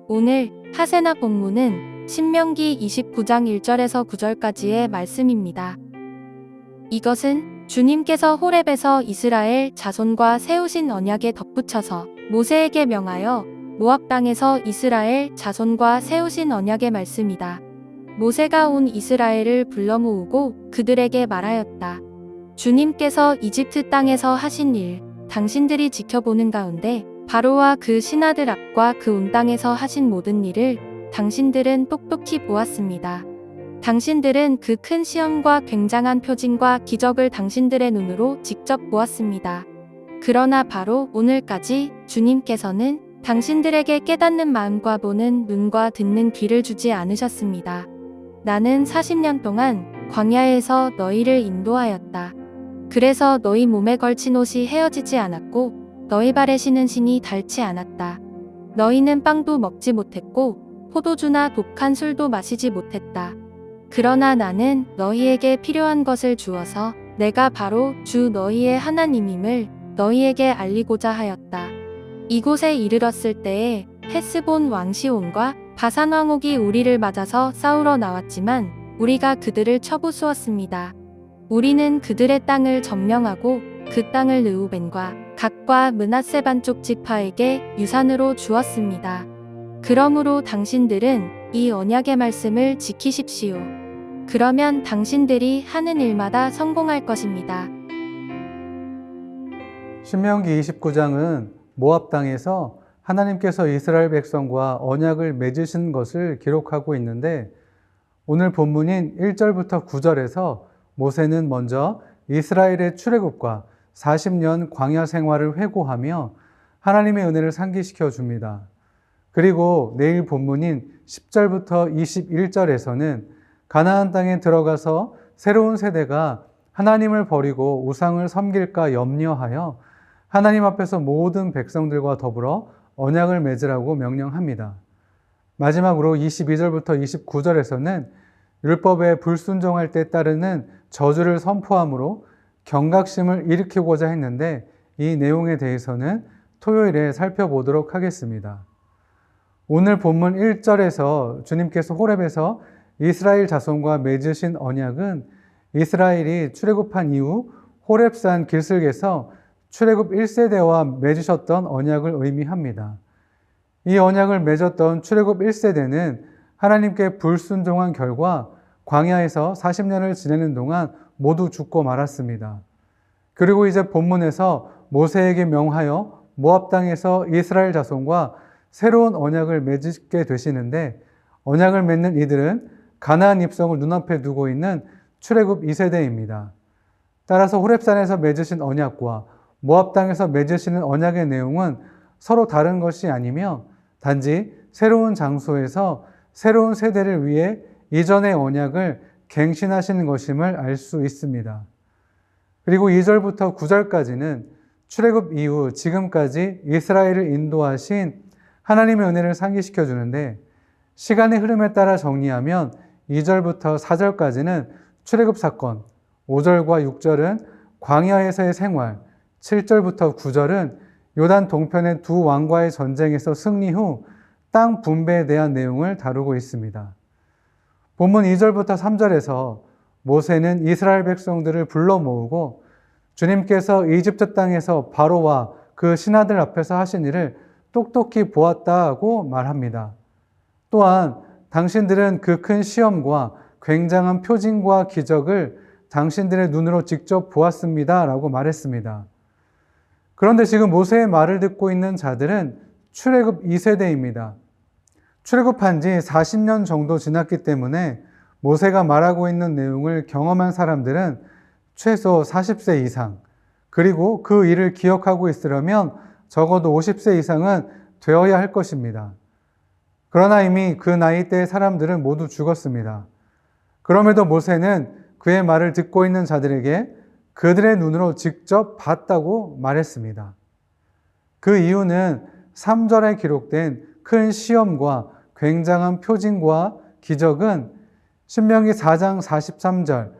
오늘 하세나 본문은 신명기 29장 1절에서 9절까지의 말씀입니다. 이것은 주님께서 호렙에서 이스라엘 자손과 세우신 언약에 덧붙여서 모세에게 명하여 모압 땅에서 이스라엘 자손과 세우신 언약의 말씀이다. 모세가 온 이스라엘을 불러 모으고 그들에게 말하였다. 주님께서 이집트 땅에서 하신 일, 당신들이 지켜보는 가운데 바로와 그 신하들 앞과 그 온 땅에서 하신 모든 일을 당신들은 똑똑히 보았습니다. 당신들은 그 큰 시험과 굉장한 표징과 기적을 당신들의 눈으로 직접 보았습니다. 그러나 바로 오늘까지 주님께서는 당신들에게 깨닫는 마음과 보는 눈과 듣는 귀를 주지 않으셨습니다. 나는 40년 동안 광야에서 너희를 인도하였다. 그래서 너희 몸에 걸친 옷이 헤어지지 않았고 너희 발에 신은 신이 닳지 않았다. 너희는 빵도 먹지 못했고 포도주나 독한 술도 마시지 못했다. 그러나 나는 너희에게 필요한 것을 주어서 내가 바로 주 너희의 하나님임을 너희에게 알리고자 하였다. 이곳에 이르렀을 때에 헤스본 왕 시온과 바산 왕 옥이 우리를 맞아서 싸우러 나왔지만 우리가 그들을 쳐부수었습니다. 우리는 그들의 땅을 점령하고 그 땅을 르우벤과 갓과 므낫세 반쪽 지파에게 유산으로 주었습니다. 그러므로 당신들은 이 언약의 말씀을 지키십시오. 그러면 당신들이 하는 일마다 성공할 것입니다. 신명기 29장은 모압 땅에서 하나님께서 이스라엘 백성과 언약을 맺으신 것을 기록하고 있는데, 오늘 본문인 1절부터 9절에서 모세는 먼저 이스라엘의 출애굽과 40년 광야 생활을 회고하며 하나님의 은혜를 상기시켜 줍니다. 그리고 내일 본문인 10절부터 21절에서는 가나안 땅에 들어가서 새로운 세대가 하나님을 버리고 우상을 섬길까 염려하여 하나님 앞에서 모든 백성들과 더불어 언약을 맺으라고 명령합니다. 마지막으로 22절부터 29절에서는 율법에 불순종할 때 따르는 저주를 선포함으로 경각심을 일으키고자 했는데, 이 내용에 대해서는 토요일에 살펴보도록 하겠습니다. 오늘 본문 1절에서 주님께서 호렙에서 이스라엘 자손과 맺으신 언약은 이스라엘이 출애굽한 이후 호렙산 길슬에서 출애굽 1세대와 맺으셨던 언약을 의미합니다. 이 언약을 맺었던 출애굽 1세대는 하나님께 불순종한 결과 광야에서 40년을 지내는 동안 모두 죽고 말았습니다. 그리고 이제 본문에서 모세에게 명하여 모압 땅에서 이스라엘 자손과 새로운 언약을 맺게 되시는데, 언약을 맺는 이들은 가나안 입성을 눈앞에 두고 있는 출애굽 2세대입니다. 따라서 호렙산에서 맺으신 언약과 모압 땅에서 맺으시는 언약의 내용은 서로 다른 것이 아니며 단지 새로운 장소에서 새로운 세대를 위해 이전의 언약을 갱신하시는 것임을 알 수 있습니다. 그리고 2절부터 9절까지는 출애굽 이후 지금까지 이스라엘을 인도하신 하나님의 은혜를 상기시켜 주는데, 시간의 흐름에 따라 정리하면 2절부터 4절까지는 출애굽 사건, 5절과 6절은 광야에서의 생활, 7절부터 9절은 요단 동편의 두 왕과의 전쟁에서 승리 후 땅 분배에 대한 내용을 다루고 있습니다. 본문 2절부터 3절에서 모세는 이스라엘 백성들을 불러 모으고 주님께서 이집트 땅에서 바로와 그 신하들 앞에서 하신 일을 똑똑히 보았다고 말합니다. 또한 당신들은 그 큰 시험과 굉장한 표징과 기적을 당신들의 눈으로 직접 보았습니다 라고 말했습니다. 그런데 지금 모세의 말을 듣고 있는 자들은 출애굽 2세대입니다. 출애굽한 지 40년 정도 지났기 때문에 모세가 말하고 있는 내용을 경험한 사람들은 최소 40세 이상, 그리고 그 일을 기억하고 있으려면 적어도 50세 이상은 되어야 할 것입니다. 그러나 이미 그 나이대의 사람들은 모두 죽었습니다. 그럼에도 모세는 그의 말을 듣고 있는 자들에게 그들의 눈으로 직접 봤다고 말했습니다. 그 이유는 3절에 기록된 큰 시험과 굉장한 표징과 기적은 신명기 4장 43절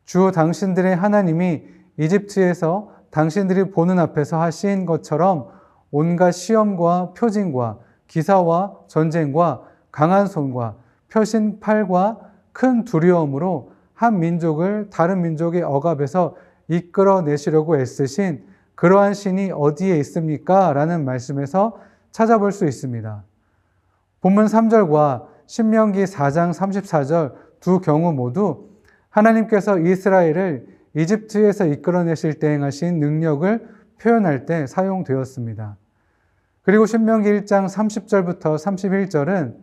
주 당신들의 하나님이 이집트에서 당신들이 보는 앞에서 하신 것처럼 온갖 시험과 표징과 기사와 전쟁과 강한 손과 펴신 팔과 큰 두려움으로 한 민족을 다른 민족의 억압에서 이끌어내시려고 애쓰신 그러한 신이 어디에 있습니까? 라는 말씀에서 찾아볼 수 있습니다. 본문 3절과 신명기 4장 34절 두 경우 모두 하나님께서 이스라엘을 이집트에서 이끌어내실 때 행하신 능력을 표현할 때 사용되었습니다. 그리고 신명기 1장 30절부터 31절은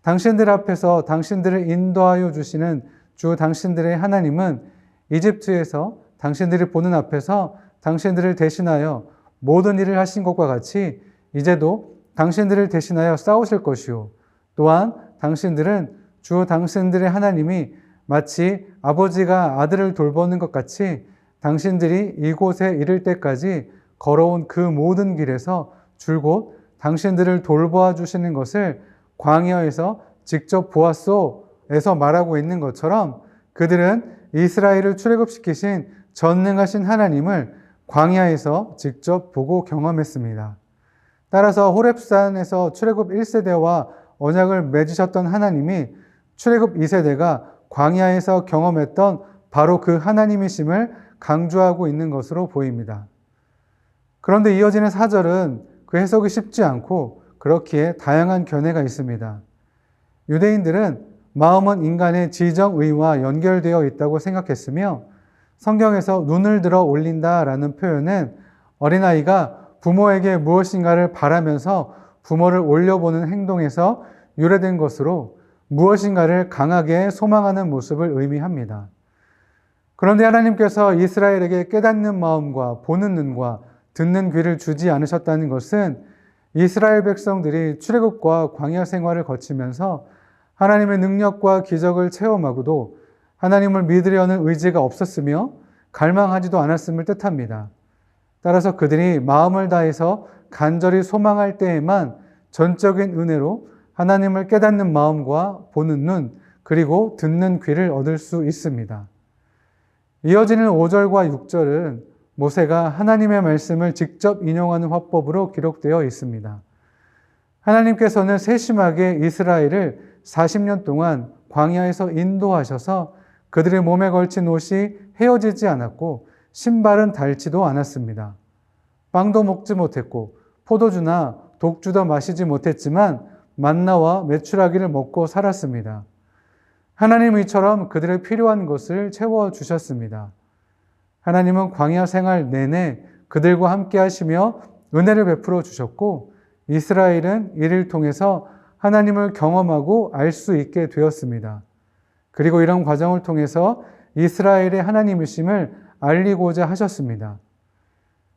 당신들 앞에서 당신들을 인도하여 주시는 주 당신들의 하나님은 이집트에서 당신들이 보는 앞에서 당신들을 대신하여 모든 일을 하신 것과 같이 이제도 당신들을 대신하여 싸우실 것이요. 또한 당신들은 주 당신들의 하나님이 마치 아버지가 아들을 돌보는 것 같이 당신들이 이곳에 이를 때까지 걸어온 그 모든 길에서 줄곧 당신들을 돌보아 주시는 것을 광야에서 직접 보았소에서 말하고 있는 것처럼 그들은 이스라엘을 출애굽시키신 전능하신 하나님을 광야에서 직접 보고 경험했습니다. 따라서 호렙산에서 출애굽 1세대와 언약을 맺으셨던 하나님이 출애굽 2세대가 광야에서 경험했던 바로 그 하나님이심을 강조하고 있는 것으로 보입니다. 그런데 이어지는 4절은 그 해석이 쉽지 않고 그렇기에 다양한 견해가 있습니다. 유대인들은 마음은 인간의 지정의와 연결되어 있다고 생각했으며 성경에서 눈을 들어 올린다라는 표현은 어린아이가 부모에게 무엇인가를 바라면서 부모를 올려보는 행동에서 유래된 것으로 무엇인가를 강하게 소망하는 모습을 의미합니다. 그런데 하나님께서 이스라엘에게 깨닫는 마음과 보는 눈과 듣는 귀를 주지 않으셨다는 것은 이스라엘 백성들이 출애굽과 광야 생활을 거치면서 하나님의 능력과 기적을 체험하고도 하나님을 믿으려는 의지가 없었으며 갈망하지도 않았음을 뜻합니다. 따라서 그들이 마음을 다해서 간절히 소망할 때에만 전적인 은혜로 하나님을 깨닫는 마음과 보는 눈, 그리고 듣는 귀를 얻을 수 있습니다. 이어지는 5절과 6절은 모세가 하나님의 말씀을 직접 인용하는 화법으로 기록되어 있습니다. 하나님께서는 세심하게 이스라엘을 40년 동안 광야에서 인도하셔서 그들의 몸에 걸친 옷이 헤어지지 않았고 신발은 닳지도 않았습니다. 빵도 먹지 못했고 포도주나 독주도 마시지 못했지만 만나와 메추라기를 먹고 살았습니다. 하나님은 이처럼 그들의 필요한 것을 채워주셨습니다. 하나님은 광야 생활 내내 그들과 함께 하시며 은혜를 베풀어 주셨고 이스라엘은 이를 통해서 하나님을 경험하고 알 수 있게 되었습니다. 그리고 이런 과정을 통해서 이스라엘의 하나님이심을 알리고자 하셨습니다.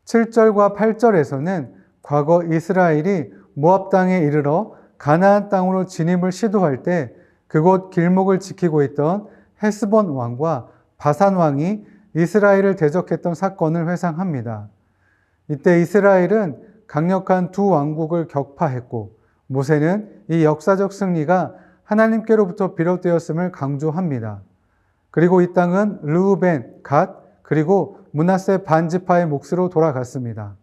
7절과 8절에서는 과거 이스라엘이 모압 땅에 이르러 가나안 땅으로 진입을 시도할 때 그곳 길목을 지키고 있던 헤스본 왕과 바산 왕이 이스라엘을 대적했던 사건을 회상합니다. 이때 이스라엘은 강력한 두 왕국을 격파했고 모세는 이 역사적 승리가 하나님께로부터 비롯되었음을 강조합니다. 그리고 이 땅은 르우벤, 갓, 그리고 므낫세 반지파의 몫으로 돌아갔습니다.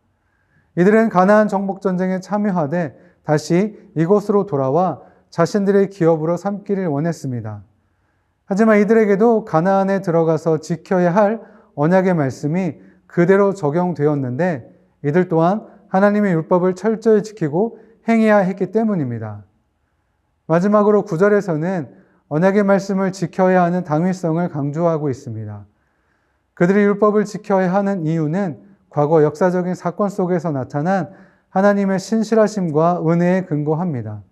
이들은 가나안 정복전쟁에 참여하되 다시 이곳으로 돌아와 자신들의 기업으로 삼기를 원했습니다. 하지만 이들에게도 가나안에 들어가서 지켜야 할 언약의 말씀이 그대로 적용되었는데 이들 또한 하나님의 율법을 철저히 지키고 행해야 했기 때문입니다. 마지막으로 9절에서는 언약의 말씀을 지켜야 하는 당위성을 강조하고 있습니다. 그들이 율법을 지켜야 하는 이유는 과거 역사적인 사건 속에서 나타난 하나님의 신실하심과 은혜에 근거합니다.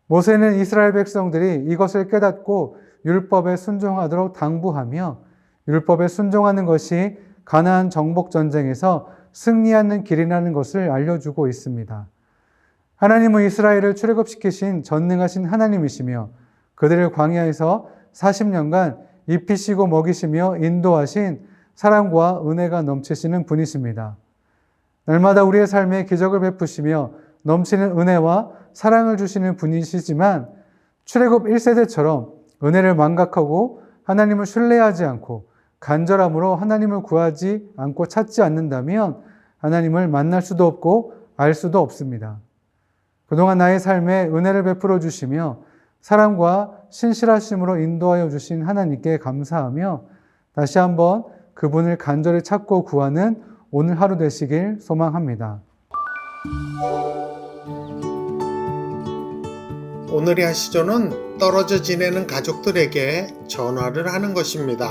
모세는 이스라엘 백성들이 이것을 깨닫고 율법에 순종하도록 당부하며 율법에 순종하는 것이 가나안 정복 전쟁에서 승리하는 길이라는 것을 알려주고 있습니다. 하나님은 이스라엘을 출애굽시키신 전능하신 하나님이시며 그들을 광야에서 40년간 입히시고 먹이시며 인도하신 사랑과 은혜가 넘치시는 분이십니다. 날마다 우리의 삶에 기적을 베푸시며 넘치는 은혜와 사랑을 주시는 분이시지만 출애굽 1세대처럼 은혜를 망각하고 하나님을 신뢰하지 않고 간절함으로 하나님을 구하지 않고 찾지 않는다면 하나님을 만날 수도 없고 알 수도 없습니다. 그동안 나의 삶에 은혜를 베풀어 주시며 사랑과 신실하심으로 인도하여 주신 하나님께 감사하며 다시 한번 그분을 간절히 찾고 구하는 오늘 하루 되시길 소망합니다. 오늘의 하시조는 떨어져 지내는 가족들에게 전화를 하는 것입니다.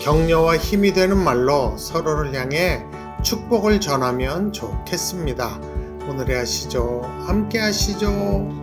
격려와 힘이 되는 말로 서로를 향해 축복을 전하면 좋겠습니다. 오늘의 하시조 함께 하시죠.